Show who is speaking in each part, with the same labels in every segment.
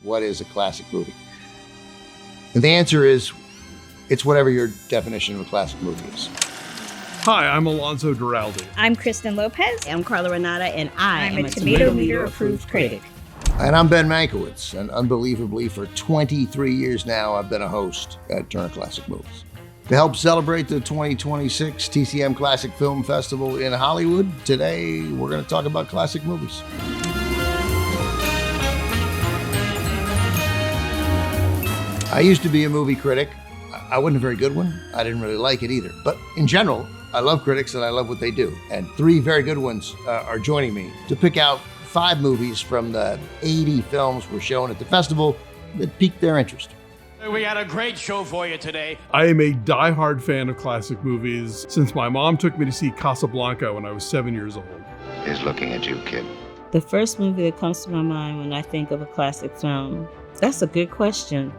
Speaker 1: what is a classic movie? And the answer is, it's whatever your definition of a classic movie is.
Speaker 2: Hi, I'm Alonso Duralde.
Speaker 3: I'm Kristen Lopez.
Speaker 4: I'm Carla Renata, and I'm
Speaker 3: a Tomato Meter approved critic.
Speaker 1: And I'm Ben Mankiewicz, and unbelievably, for 23 years now, I've been a host at Turner Classic Movies. To help celebrate the 2026 TCM Classic Film Festival in Hollywood, today we're going to talk about classic movies. I used to be a movie critic. I wasn't a very good one. I didn't really like it either. But in general, I love critics and I love what they do. And three very good ones are joining me to pick out 5 movies from the 80 films we're showing at the festival that piqued their interest.
Speaker 5: We got a great show for you today.
Speaker 2: I am a diehard fan of classic movies since my mom took me to see Casablanca when I was 7 years old.
Speaker 6: Is looking at you, kid.
Speaker 4: The first movie that comes to my mind when I think of a classic film, that's a good question.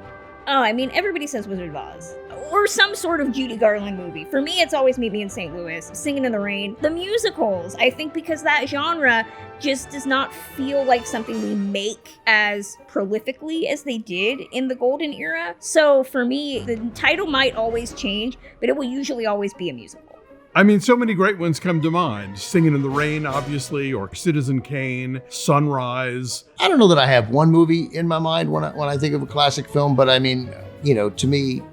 Speaker 3: Oh, I mean, everybody says Wizard of Oz. Or some sort of Judy Garland movie. For me, it's always Meet Me in St. Louis, Singing in the Rain. The musicals, I think because that genre just does not feel like something we make as prolifically as they did in the golden era. So for me, the title might always change, but it will usually always be a musical.
Speaker 2: I mean, so many great ones come to mind. Singing in the Rain, obviously, or Citizen Kane, Sunrise.
Speaker 1: I don't know that I have one movie in my mind when I think of a classic film, but I mean, you know, to me,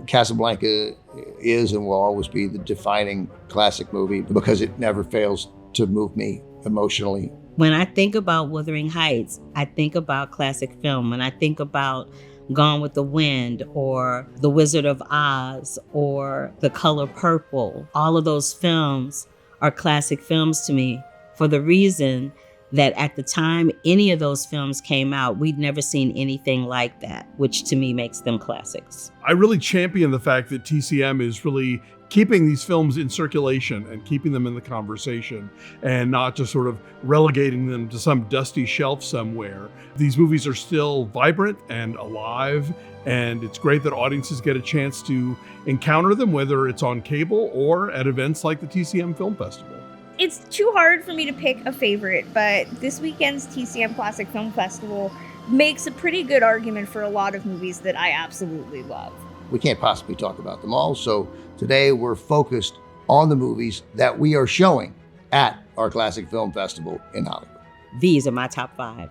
Speaker 1: Casablanca is and will always be the defining classic movie because it never fails to move me emotionally.
Speaker 4: When I think about Wuthering Heights, I think about classic film. When I think about Gone with the Wind or The Wizard of Oz or The Color Purple, all of those films are classic films to me for the reason that at the time any of those films came out, we'd never seen anything like that, which to me makes them classics.
Speaker 2: I really champion the fact that TCM is really keeping these films in circulation and keeping them in the conversation and not just sort of relegating them to some dusty shelf somewhere. These movies are still vibrant and alive, and it's great that audiences get a chance to encounter them, whether it's on cable or at events like the TCM Film Festival.
Speaker 3: It's too hard for me to pick a favorite, but this weekend's TCM Classic Film Festival makes a pretty good argument for a lot of movies that I absolutely love.
Speaker 1: We can't possibly talk about them all, so today we're focused on the movies that we are showing at our Classic Film Festival in Hollywood.
Speaker 4: These are my top 5.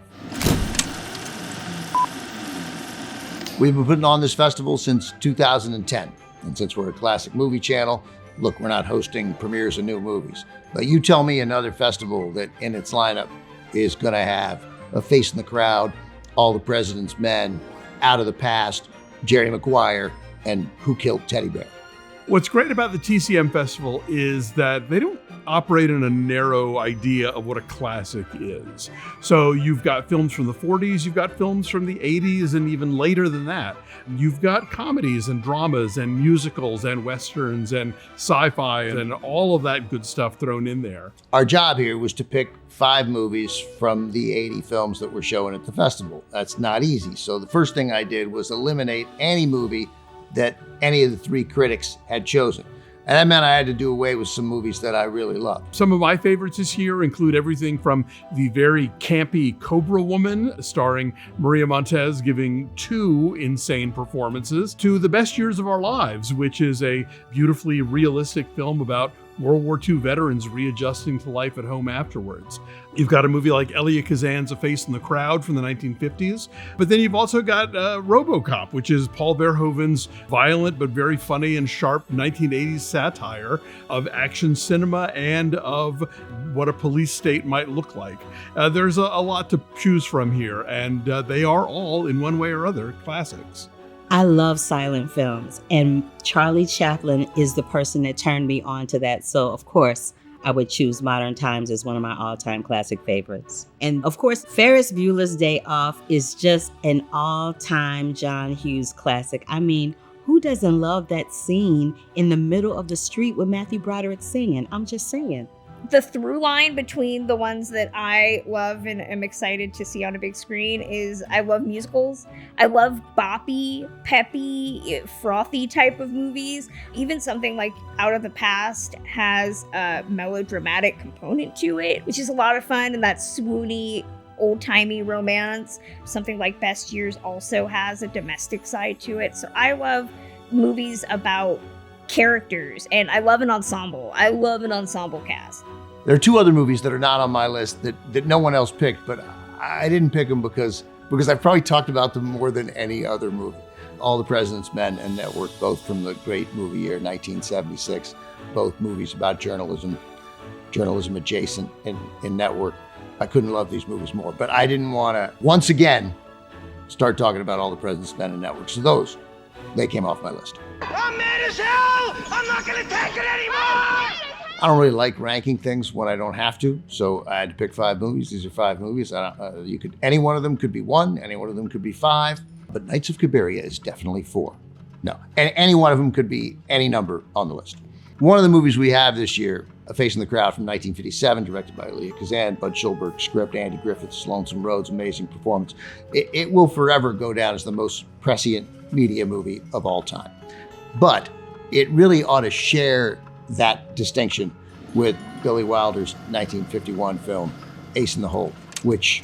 Speaker 1: We've been putting on this festival since 2010, and since we're a classic movie channel, look, we're not hosting premieres of new movies, but you tell me another festival that in its lineup is going to have A Face in the Crowd, All the President's Men, Out of the Past, Jerry Maguire, and Who Killed Teddy Bear.
Speaker 2: What's great about the TCM Festival is that they don't operate in a narrow idea of what a classic is. So you've got films from the 40s, you've got films from the 80s, and even later than that. You've got comedies and dramas and musicals and westerns and sci-fi and all of that good stuff thrown in there.
Speaker 1: Our job here was to pick 5 movies from the 80 films that we're showing at the festival. That's not easy. So the first thing I did was eliminate any movie that any of the 3 critics had chosen. And that meant I had to do away with some movies that I really loved.
Speaker 2: Some of my favorites this year include everything from the very campy Cobra Woman, starring Maria Montez giving 2 insane performances, to The Best Years of Our Lives, which is a beautifully realistic film about World War II veterans readjusting to life at home afterwards. You've got a movie like Elia Kazan's A Face in the Crowd from the 1950s, but then you've also got RoboCop, which is Paul Verhoeven's violent but very funny and sharp 1980s satire of action cinema and of what a police state might look like. There's a lot to choose from here, and they are all, in one way or other, classics.
Speaker 4: I love silent films, and Charlie Chaplin is the person that turned me on to that. So, of course, I would choose Modern Times as one of my all-time classic favorites. And, of course, Ferris Bueller's Day Off is just an all-time John Hughes classic. I mean, who doesn't love that scene in the middle of the street with Matthew Broderick singing? I'm just saying.
Speaker 3: The through line between the ones that I love and am excited to see on a big screen is I love musicals. I love boppy, peppy, frothy type of movies. Even something like Out of the Past has a melodramatic component to it, which is a lot of fun, and that swoony old-timey romance. Something like Best Years also has a domestic side to it. So I love movies about characters, and I love an ensemble. I love an ensemble cast.
Speaker 1: There are two other movies that are not on my list that no one else picked, but I didn't pick them because I've probably talked about them more than any other movie. All the President's Men and Network, both from the great movie year 1976, both movies about journalism adjacent in Network. I couldn't love these movies more, but I didn't want to, once again, start talking about All the President's Men and Network. So they came off my list.
Speaker 5: I'm mad as hell! I'm not gonna take it anymore!
Speaker 1: I don't really like ranking things when I don't have to, so I had to pick 5 movies. These are 5 movies. Any one of them could be 1, any one of them could be 5, but Knights of Cabiria is definitely 4. No, and any one of them could be any number on the list. One of the movies we have this year, A Face in the Crowd from 1957, directed by Elia Kazan, Bud Schulberg, script, Andy Griffiths, Lonesome Rhodes, amazing performance. It will forever go down as the most prescient media movie of all time. But it really ought to share that distinction with Billy Wilder's 1951 film, Ace in the Hole, which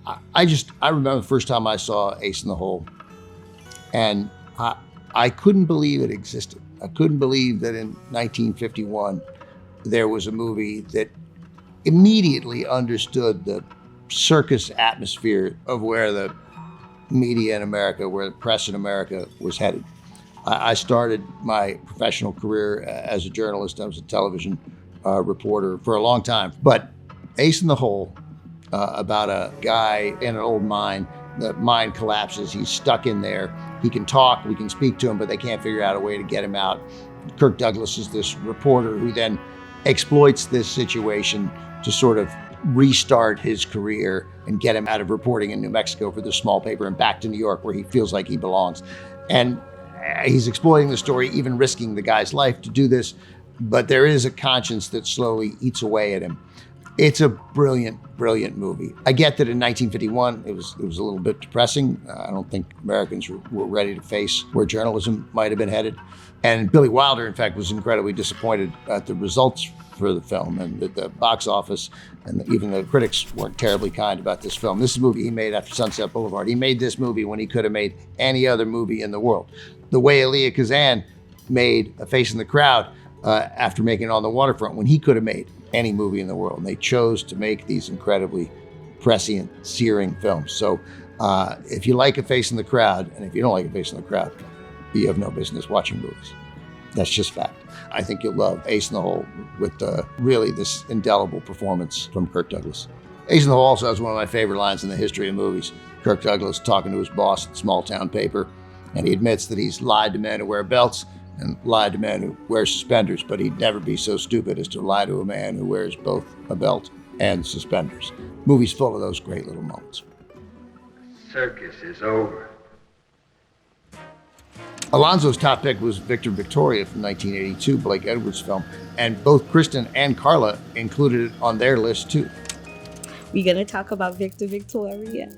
Speaker 1: I remember the first time I saw Ace in the Hole, and I couldn't believe it existed. I couldn't believe that in 1951 there was a movie that immediately understood the circus atmosphere of where the media in America, where the press in America was headed. I started my professional career as a journalist. I was a television reporter for a long time. But Ace in the Hole, about a guy in an old mine, the mine collapses, he's stuck in there. He can talk, we can speak to him, but they can't figure out a way to get him out. Kirk Douglas is this reporter who then exploits this situation to sort of restart his career and get him out of reporting in New Mexico for this small paper and back to New York where he feels like he belongs. And he's exploiting the story, even risking the guy's life to do this, but there is a conscience that slowly eats away at him. It's a brilliant, brilliant movie. I get that in 1951, it was a little bit depressing. I don't think Americans were ready to face where journalism might have been headed. And Billy Wilder, in fact, was incredibly disappointed at the results for the film, and the box office, and even the critics weren't terribly kind about this film. This is a movie he made after Sunset Boulevard. He made this movie when he could have made any other movie in the world. The way Elia Kazan made A Face in the Crowd after making On the Waterfront, when he could have made any movie in the world. And they chose to make these incredibly prescient, searing films. So if you like A Face in the Crowd, and if you don't like A Face in the Crowd, you have no business watching movies. That's just fact. I think you'll love Ace in the Hole with really this indelible performance from Kirk Douglas. Ace in the Hole also has one of my favorite lines in the history of movies. Kirk Douglas talking to his boss at Small Town Paper, and he admits that he's lied to men who wear belts and lied to men who wear suspenders, but he'd never be so stupid as to lie to a man who wears both a belt and suspenders. Movie's full of those great little moments.
Speaker 7: Circus is over.
Speaker 1: Alonzo's top pick was Victor Victoria from 1982, Blake Edwards' film, and both Kristen and Carla included it on their list too.
Speaker 4: We gonna talk about Victor Victoria?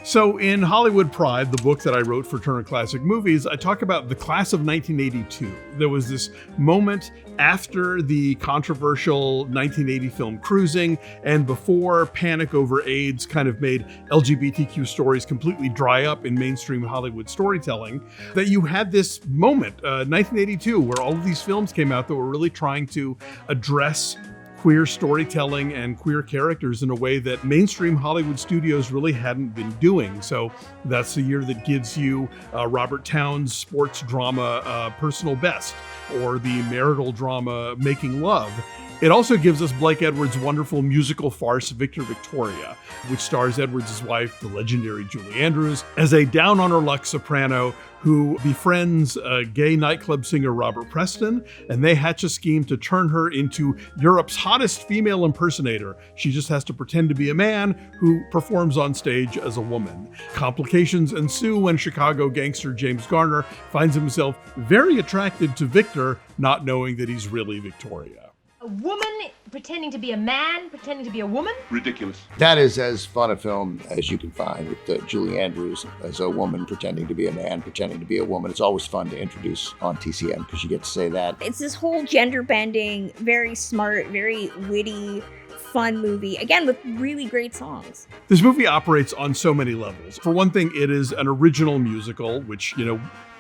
Speaker 2: So in Hollywood Pride, the book that I wrote for Turner Classic Movies, I talk about the class of 1982. There was this moment after the controversial 1980 film Cruising and before Panic Over AIDS kind of made LGBTQ stories completely dry up in mainstream Hollywood storytelling, that you had this moment, 1982, where all of these films came out that were really trying to address queer storytelling and queer characters in a way that mainstream Hollywood studios really hadn't been doing. So that's the year that gives you Robert Towne's sports drama Personal Best, or the marital drama Making Love. It also gives us Blake Edwards' wonderful musical farce Victor Victoria, which stars Edwards' wife, the legendary Julie Andrews, as a down-on-her-luck soprano who befriends gay nightclub singer Robert Preston, and they hatch a scheme to turn her into Europe's hottest female impersonator. She just has to pretend to be a man who performs on stage as a woman. Complications ensue when Chicago gangster James Garner finds himself very attracted to Victor, not knowing that he's really Victoria.
Speaker 8: A woman pretending to be a man, pretending to be a woman?
Speaker 5: Ridiculous.
Speaker 1: That is as fun a film as you can find, with Julie Andrews as a woman pretending to be a man, pretending to be a woman. It's always fun to introduce on TCM because you get to say that.
Speaker 3: It's this whole gender bending, very smart, very witty fun movie, again, with really great songs.
Speaker 2: This movie operates on so many levels. For one thing, it is an original musical, which,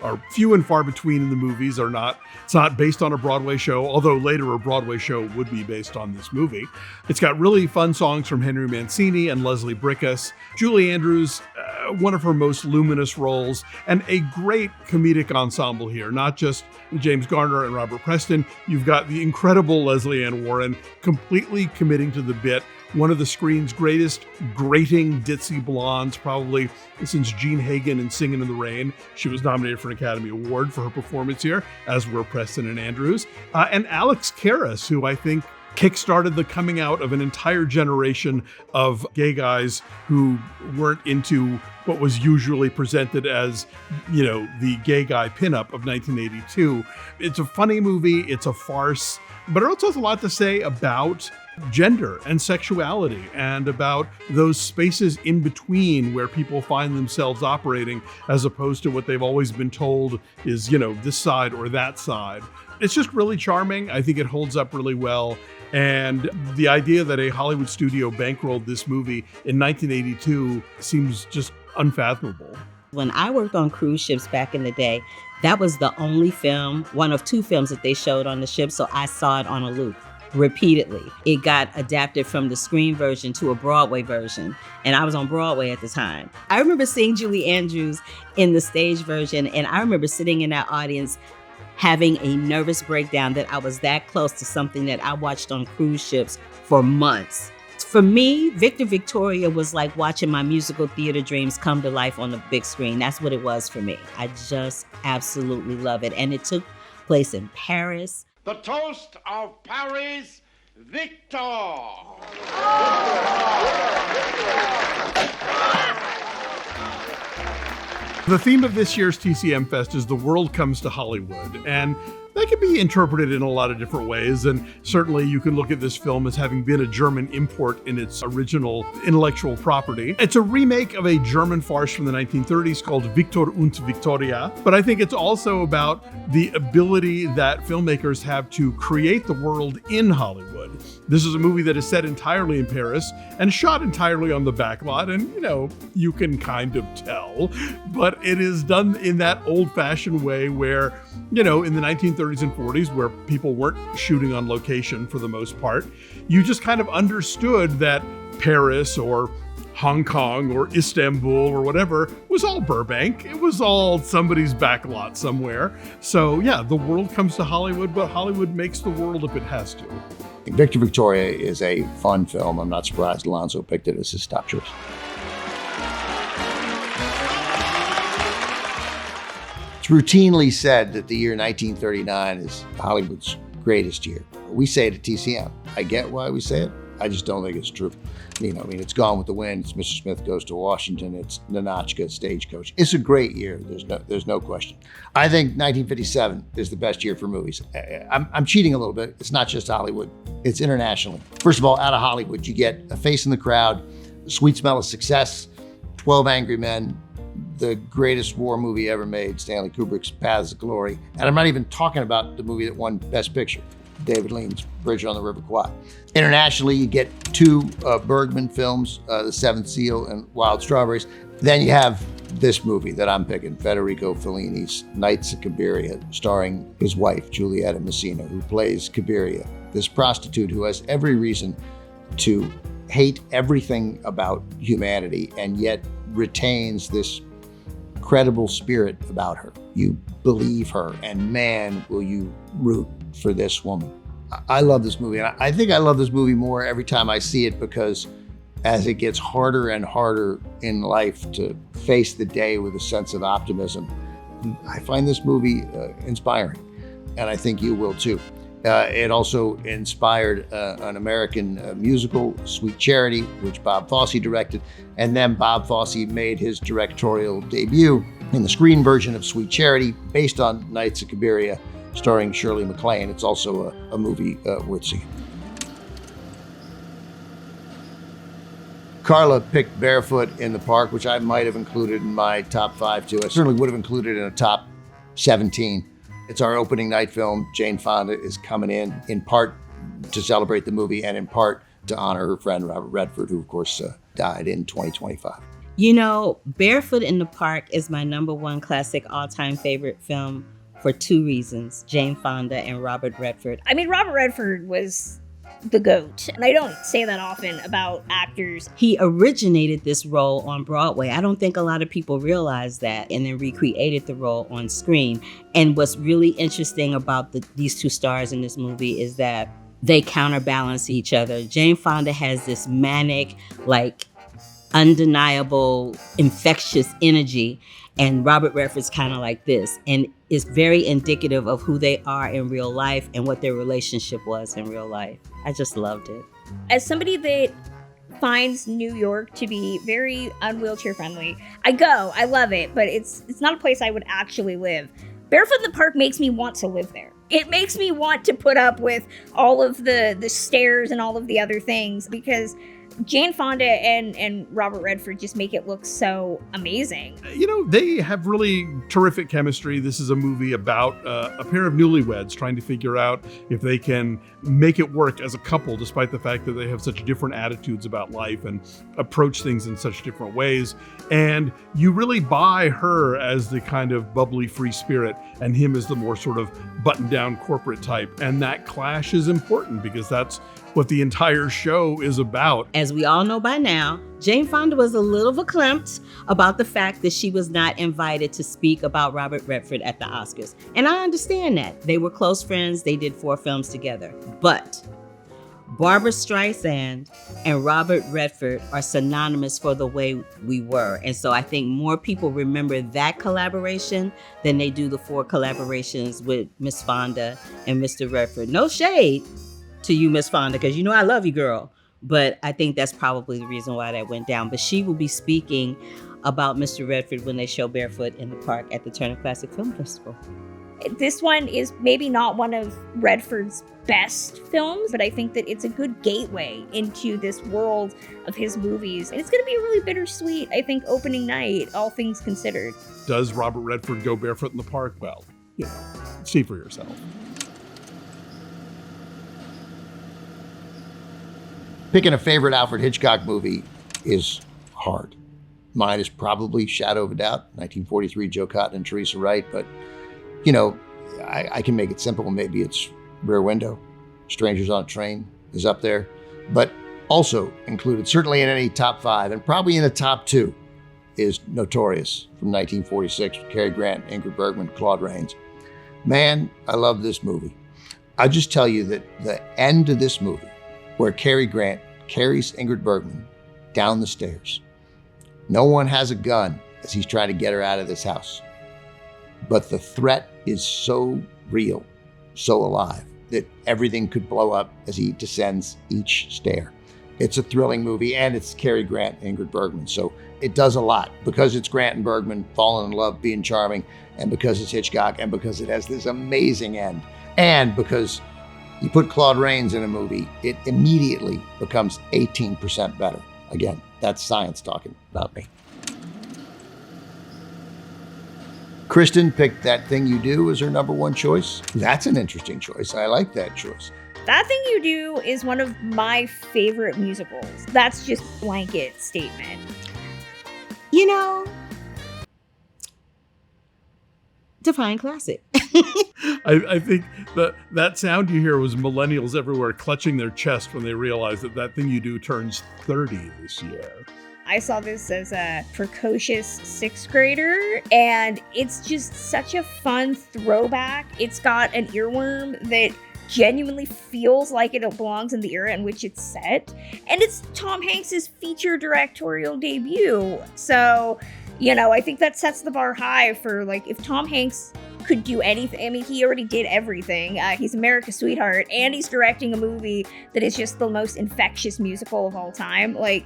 Speaker 2: are few and far between in the movies. It's not based on a Broadway show, although later a Broadway show would be based on this movie. It's got really fun songs from Henry Mancini and Leslie Bricusse. Julie Andrews, one of her most luminous roles, and a great comedic ensemble here, not just James Garner and Robert Preston. You've got the incredible Leslie Ann Warren completely committing to the bit. One of the screen's greatest grating ditzy blondes, probably since Jean Hagen in Singin' in the Rain. She was nominated for an Academy Award for her performance here, as were Preston and Andrews. And Alex Karras, who I think kickstarted the coming out of an entire generation of gay guys who weren't into what was usually presented as, the gay guy pinup of 1982. It's a funny movie, it's a farce, but it also has a lot to say about gender and sexuality and about those spaces in between where people find themselves operating, as opposed to what they've always been told is, this side or that side. It's just really charming. I think it holds up really well. And the idea that a Hollywood studio bankrolled this movie in 1982 seems just unfathomable.
Speaker 4: When I worked on cruise ships back in the day, that was the only film, one of two films that they showed on the ship, so I saw it on a loop repeatedly. It got adapted from the screen version to a Broadway version, and I was on Broadway at the time. I remember seeing Julie Andrews in the stage version, and I remember sitting in that audience having a nervous breakdown that I was that close to something that I watched on cruise ships for months. For me, Victor Victoria was like watching my musical theater dreams come to life on the big screen. That's what it was for me. I just absolutely love it. And it took place in Paris.
Speaker 5: The toast of Paris, Victor!
Speaker 2: The theme of this year's TCM Fest is The World Comes to Hollywood, and that can be interpreted in a lot of different ways, and certainly you can look at this film as having been a German import in its original intellectual property. It's a remake of a German farce from the 1930s called Victor und Victoria, but I think it's also about the ability that filmmakers have to create the world in Hollywood. This is a movie that is set entirely in Paris and shot entirely on the backlot, and you can kind of tell, but it is done in that old-fashioned way where, in the 1930s and 40s, where people weren't shooting on location for the most part, you just kind of understood that Paris or Hong Kong or Istanbul or whatever was all Burbank. It was all somebody's backlot somewhere. So yeah, the world comes to Hollywood, but Hollywood makes the world if it has to.
Speaker 1: Victor Victoria is a fun film. I'm not surprised Alonzo picked it as his top choice. It's routinely said that the year 1939 is Hollywood's greatest year. We say it at TCM. I get why we say it. I just don't think it's true. It's Gone with the Wind. It's Mr. Smith Goes to Washington. It's Ninotchka, Stagecoach. It's a great year. There's no question. I think 1957 is the best year for movies. I'm cheating a little bit. It's not just Hollywood. It's internationally. First of all, out of Hollywood, you get A Face in the Crowd, Sweet Smell of Success, 12 Angry Men, the greatest war movie ever made, Stanley Kubrick's Paths of Glory. And I'm not even talking about the movie that won Best Picture, David Lean's Bridge on the River Kwai. Internationally, you get two Bergman films, The Seventh Seal and Wild Strawberries. Then you have this movie that I'm picking, Federico Fellini's Nights at Cabiria, starring his wife, Giulietta Messina, who plays Cabiria, this prostitute who has every reason to hate everything about humanity and yet retains this credible spirit about her. You believe her, and man, will you root for this woman. I love this movie, and I think I love this movie more every time I see it, because as it gets harder and harder in life to face the day with a sense of optimism, I find this movie inspiring, and I think you will too. It also inspired an American musical, Sweet Charity, which Bob Fosse directed, and then Bob Fosse made his directorial debut in the screen version of Sweet Charity, based on Nights at Cabiria, starring Shirley MacLaine. It's also a movie worth seeing. Carla picked Barefoot in the Park, which I might have included in my top 5 too. I certainly would have included in a top 17. It's our opening night film. Jane Fonda is coming in part to celebrate the movie and in part to honor her friend Robert Redford, who of course died in 2025.
Speaker 4: You know, Barefoot in the Park is my number one classic all-time favorite film for two reasons: Jane Fonda and Robert Redford.
Speaker 3: I mean, Robert Redford was the GOAT, and I don't say that often about actors.
Speaker 4: He originated this role on Broadway. I don't think a lot of people realize that, and then recreated the role on screen. And what's really interesting about these two stars in this movie is that they counterbalance each other. Jane Fonda has this manic, like, undeniable, infectious energy, and Robert Redford's kind of like this. And it's very indicative of who they are in real life and what their relationship was in real life. I just loved it.
Speaker 3: As somebody that finds New York to be very unwheelchair friendly, I love it, but it's not a place I would actually live. Barefoot in the Park makes me want to live there. It makes me want to put up with all of the stairs and all of the other things, because Jane Fonda and Robert Redford just make it look so amazing.
Speaker 2: You know, they have really terrific chemistry. This is a movie about a pair of newlyweds trying to figure out if they can make it work as a couple, despite the fact that they have such different attitudes about life and approach things in such different ways. And you really buy her as the kind of bubbly free spirit and him as the more sort of buttoned down corporate type. And that clash is important because that's what the entire show is about.
Speaker 4: As we all know by now, Jane Fonda was a little verklempt about the fact that she was not invited to speak about Robert Redford at the Oscars. And I understand that. They were close friends. They did 4 films together. But Barbra Streisand and Robert Redford are synonymous for the way we were. And so I think more people remember that collaboration than they do the 4 collaborations with Miss Fonda and Mr. Redford. No shade to you, Miss Fonda, because you know I love you, girl. But I think that's probably the reason why that went down. But she will be speaking about Mr. Redford when they show Barefoot in the Park at the Turner Classic Film Festival.
Speaker 3: This one is maybe not one of Redford's best films, but I think that it's a good gateway into this world of his movies. And it's going to be a really bittersweet, I think, opening night, all things considered.
Speaker 2: Does Robert Redford go barefoot in the park? Well, you know, see for yourself.
Speaker 1: Picking a favorite Alfred Hitchcock movie is hard. Mine is probably Shadow of a Doubt, 1943, Joe Cotton and Teresa Wright. But, you know, I can make it simple. Maybe it's Rear Window. Strangers on a Train is up there. But also included, certainly in any top 5, and probably in the top 2, is Notorious from 1946 with Cary Grant, Ingrid Bergman, Claude Rains. Man, I love this movie. I'll just tell you that the end of this movie, where Cary Grant carries Ingrid Bergman down the stairs. No one has a gun as he's trying to get her out of this house. But the threat is so real, so alive, that everything could blow up as he descends each stair. It's a thrilling movie, and it's Cary Grant and Ingrid Bergman. So it does a lot because it's Grant and Bergman falling in love, being charming, and because it's Hitchcock, and because it has this amazing end, and because you put Claude Rains in a movie, it immediately becomes 18% better. Again, that's science talking, not me. Kristen picked That Thing You Do as her number 1 choice. That's an interesting choice. I like that choice.
Speaker 3: That Thing You Do is one of my favorite musicals. That's just a blanket statement.
Speaker 4: You know, define classic.
Speaker 2: I think that sound you hear was millennials everywhere clutching their chest when they realized that That Thing You Do turns 30 this year.
Speaker 3: I saw this as a precocious 6th grader, and it's just such a fun throwback. It's got an earworm that genuinely feels like it belongs in the era in which it's set, and it's Tom Hanks's feature directorial debut. So, you know, I think that sets the bar high for, like, if Tom Hanks could do anything. I mean, he already did everything. He's America's sweetheart, and he's directing a movie that is just the most infectious musical of all time. Like,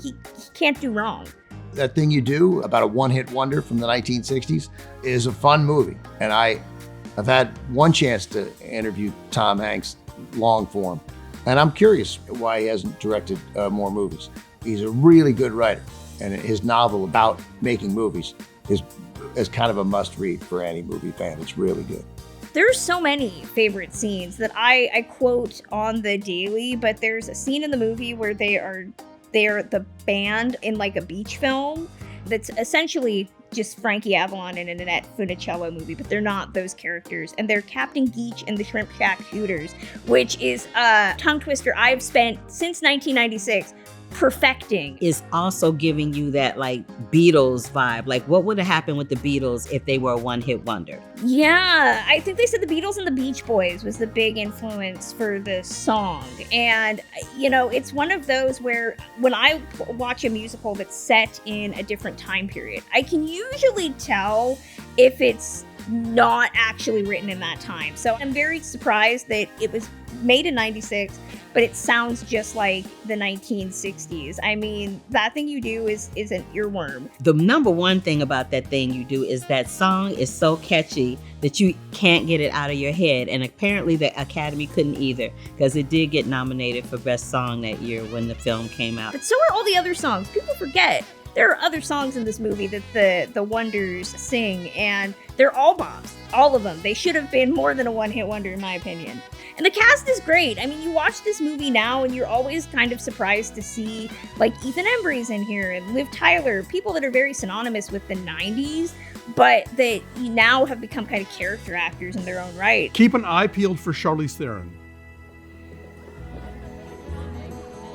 Speaker 3: he can't do wrong.
Speaker 1: That Thing You Do, about a one-hit wonder from the 1960s, is a fun movie. And I've had one chance to interview Tom Hanks long form, and I'm curious why he hasn't directed more movies. He's a really good writer, and his novel about making movies is kind of a must-read for any movie fan. It's really good.
Speaker 3: There's so many favorite scenes that I quote on the daily, but there's a scene in the movie where they're the band in like a beach film that's essentially just Frankie Avalon in an Annette Funicello movie, but they're not those characters. And they're Captain Geach and the Shrimp Shack Shooters, which is a tongue twister I've spent since 1996 perfecting.
Speaker 4: Is also giving you that like Beatles vibe. Like what would have happened with the Beatles if they were a one-hit wonder?
Speaker 3: Yeah, I think they said the Beatles and the Beach Boys was the big influence for the song. And, you know, it's one of those where when I watch a musical that's set in a different time period, I can usually tell if it's not actually written in that time. So I'm very surprised that it was made in 96, but it sounds just like the 1960s. I mean, That Thing You Do is an earworm.
Speaker 4: The number one thing about That Thing You Do is that song is so catchy that you can't get it out of your head. And apparently the Academy couldn't either, because it did get nominated for Best Song that year when the film came out.
Speaker 3: But so are all the other songs. People forget there are other songs in this movie that the Wonders sing, and they're all bombs. All of them. They should have been more than a one-hit wonder, in my opinion. And the cast is great. I mean, you watch this movie now and you're always kind of surprised to see like Ethan Embry's in here and Liv Tyler, people that are very synonymous with the 90s, but that now have become kind of character actors in their own right.
Speaker 2: Keep an eye peeled for Charlize Theron.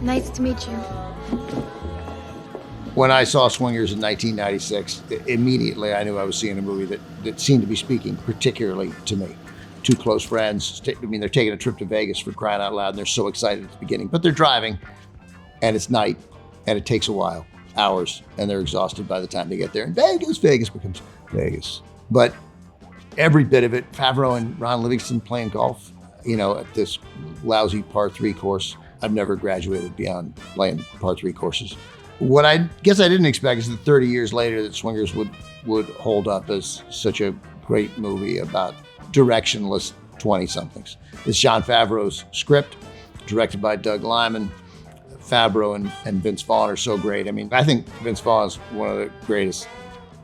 Speaker 9: Nice to meet you.
Speaker 1: When I saw Swingers in 1996, immediately I knew I was seeing a movie that seemed to be speaking particularly to me. Two close friends, they're taking a trip to Vegas, for crying out loud, and they're so excited at the beginning, but they're driving, and it's night, and it takes a while, hours, and they're exhausted by the time they get there, and Vegas becomes Vegas. But every bit of it, Favreau and Ron Livingston playing golf, you know, at this lousy par 3 course. I've never graduated beyond playing par 3 courses. What I guess I didn't expect is that 30 years later that Swingers would hold up as such a great movie about directionless 20-somethings. It's Jon Favreau's script, directed by Doug Liman. Favreau and Vince Vaughn are so great. I mean, I think Vince Vaughn is one of the greatest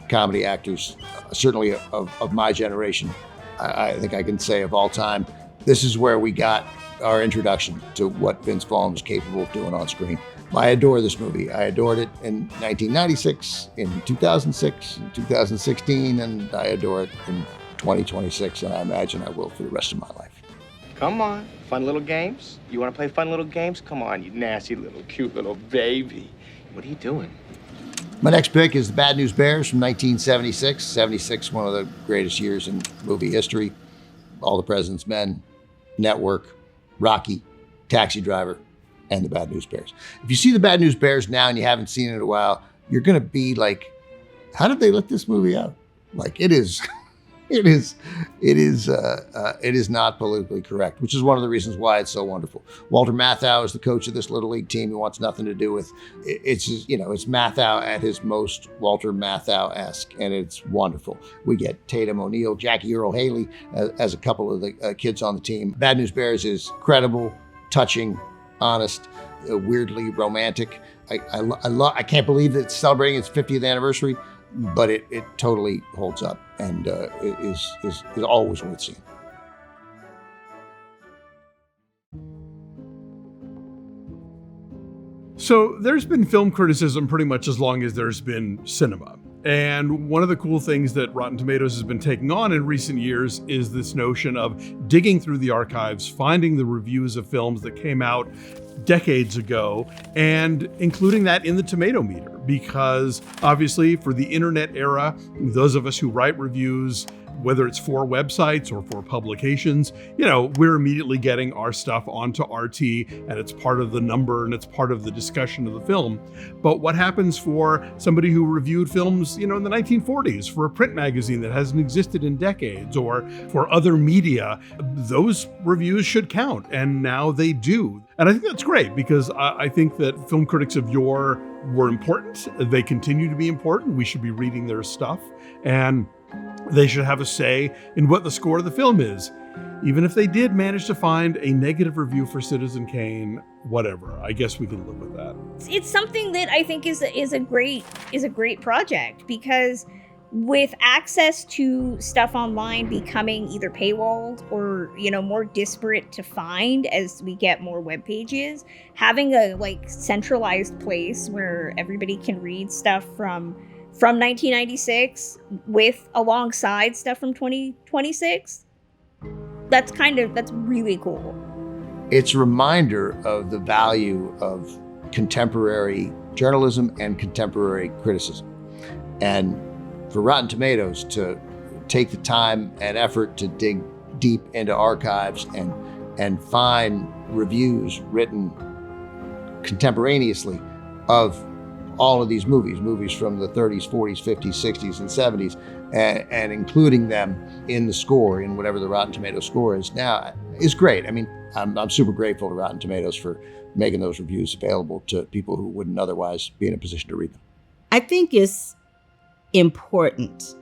Speaker 1: comedy actors, certainly of my generation. I think I can say of all time. This is where we got our introduction to what Vince Vaughn was capable of doing on screen. I adore this movie. I adored it in 1996, in 2006, in 2016, and I adore it in 2026, and I imagine I will for the rest of my life.
Speaker 10: Come on, fun little games? You want to play fun little games? Come on, you nasty little cute little baby. What are you doing?
Speaker 1: My next pick is The Bad News Bears from 1976. 76, one of the greatest years in movie history. All the President's Men, Network, Rocky, Taxi Driver, and The Bad News Bears. If you see The Bad News Bears now and you haven't seen it in a while, you're going to be like, how did they let this movie out? Like, it is not politically correct, which is one of the reasons why it's so wonderful. Walter Matthau is the coach of this Little League team. He wants nothing to do with it's Matthau at his most Walter Matthau-esque, and it's wonderful. We get Tatum O'Neal, Jackie Earle Haley as a couple of the kids on the team. Bad News Bears is credible, touching, honest, weirdly romantic. I can't believe it's celebrating its 50th anniversary, but it totally holds up and is always worth seeing.
Speaker 2: So there's been film criticism pretty much as long as there's been cinema. And one of the cool things that Rotten Tomatoes has been taking on in recent years is this notion of digging through the archives, finding the reviews of films that came out decades ago, and including that in the tomato meter. Because obviously for the internet era, those of us who write reviews, whether it's for websites or for publications, we're immediately getting our stuff onto RT, and it's part of the number and it's part of the discussion of the film. But what happens for somebody who reviewed films, in the 1940s for a print magazine that hasn't existed in decades, or for other media? Those reviews should count, and now they do. And I think that's great, because I think that film critics of yore were important. They continue to be important. We should be reading their stuff, and they should have a say in what the score of the film is. Even if they did manage to find a negative review for Citizen Kane, whatever, I guess we can live with that.
Speaker 3: It's something that I think is a great project, because with access to stuff online becoming either paywalled or, more disparate to find as we get more web pages, having a centralized place where everybody can read stuff from 1996 with alongside stuff from 2026, that's really cool.
Speaker 1: It's a reminder of the value of contemporary journalism and contemporary criticism. And for Rotten Tomatoes to take the time and effort to dig deep into archives and find reviews written contemporaneously of all of these movies from the 30s, 40s, 50s, 60s, and 70s, and including them in the score, in whatever the Rotten Tomatoes score is now, is great. I mean, I'm super grateful to Rotten Tomatoes for making those reviews available to people who wouldn't otherwise be in a position to read them.
Speaker 4: I think it's important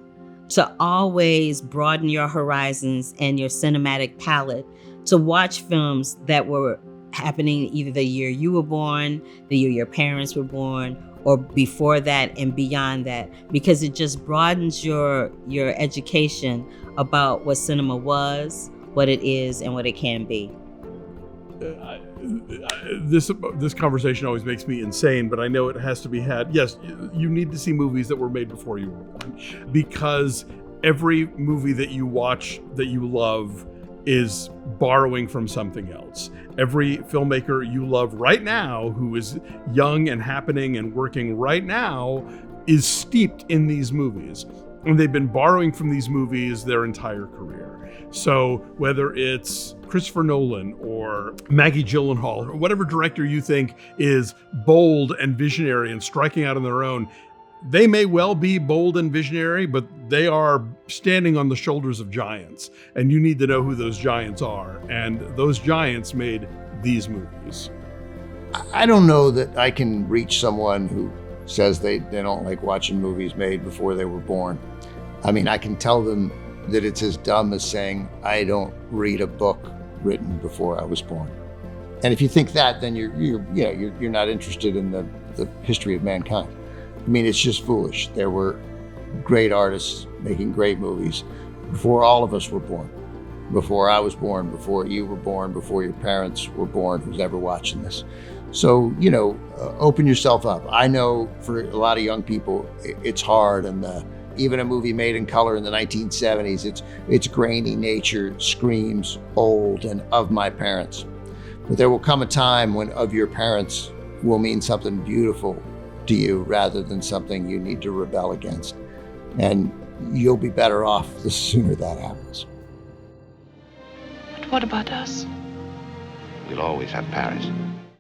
Speaker 4: to always broaden your horizons and your cinematic palette to watch films that were happening either the year you were born, the year your parents were born, or before that and beyond that, because it just broadens your education about what cinema was, what it is, and what it can be.
Speaker 2: This conversation always makes me insane, but I know it has to be had. Yes, you need to see movies that were made before you were born, because every movie that you watch that you love is borrowing from something else. Every filmmaker you love right now who is young and happening and working right now is steeped in these movies. And they've been borrowing from these movies their entire career. So whether it's Christopher Nolan or Maggie Gyllenhaal or whatever director you think is bold and visionary and striking out on their own, they may well be bold and visionary, but they are standing on the shoulders of giants. And you need to know who those giants are. And those giants made these movies.
Speaker 1: I don't know that I can reach someone who says they don't like watching movies made before they were born. I mean, I can tell them that it's as dumb as saying, I don't read a book written before I was born. And if you think that, then you're not interested in the history of mankind. I mean, it's just foolish. There were great artists making great movies before all of us were born, before I was born, before you were born, before your parents were born, who's ever watching this. So, open yourself up. I know for a lot of young people, it's hard, and even a movie made in color in the 1970s, its grainy nature screams old and of my parents. But there will come a time when of your parents will mean something beautiful to you rather than something you need to rebel against. And you'll be better off the sooner that happens.
Speaker 9: But what about us?
Speaker 6: We'll always have Paris.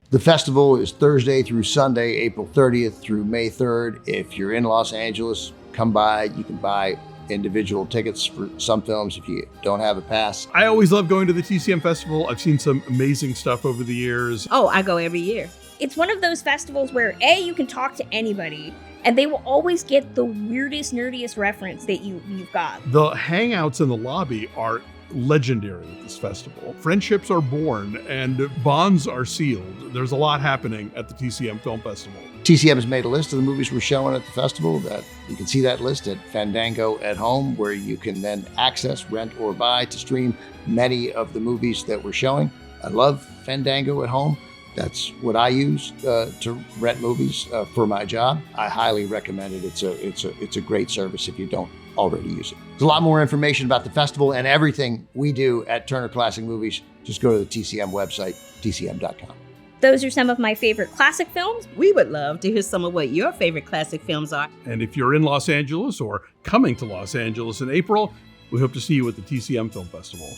Speaker 1: The festival is Thursday through Sunday, April 30th through May 3rd. If you're in Los Angeles, come by. You can buy individual tickets for some films if you don't have a pass.
Speaker 2: I always love going to the TCM Festival. I've seen some amazing stuff over the years.
Speaker 4: Oh, I go every year.
Speaker 3: It's one of those festivals where you can talk to anybody and they will always get the weirdest, nerdiest reference that you've got.
Speaker 2: The hangouts in the lobby are legendary at this festival. Friendships are born and bonds are sealed. There's a lot happening at the TCM Film Festival.
Speaker 1: TCM has made a list of the movies we're showing at the festival. That you can see that list at Fandango at Home, where you can then access, rent, or buy to stream many of the movies that we're showing. I love Fandango at Home. That's what I use to rent movies for my job. I highly recommend it. It's a great service if you don't already use it. There's a lot more information about the festival and everything we do at Turner Classic Movies. Just go to the TCM website, tcm.com.
Speaker 3: Those are some of my favorite classic films.
Speaker 4: We would love to hear some of what your favorite classic films are.
Speaker 2: And if you're in Los Angeles or coming to Los Angeles in April, we hope to see you at the TCM Film Festival.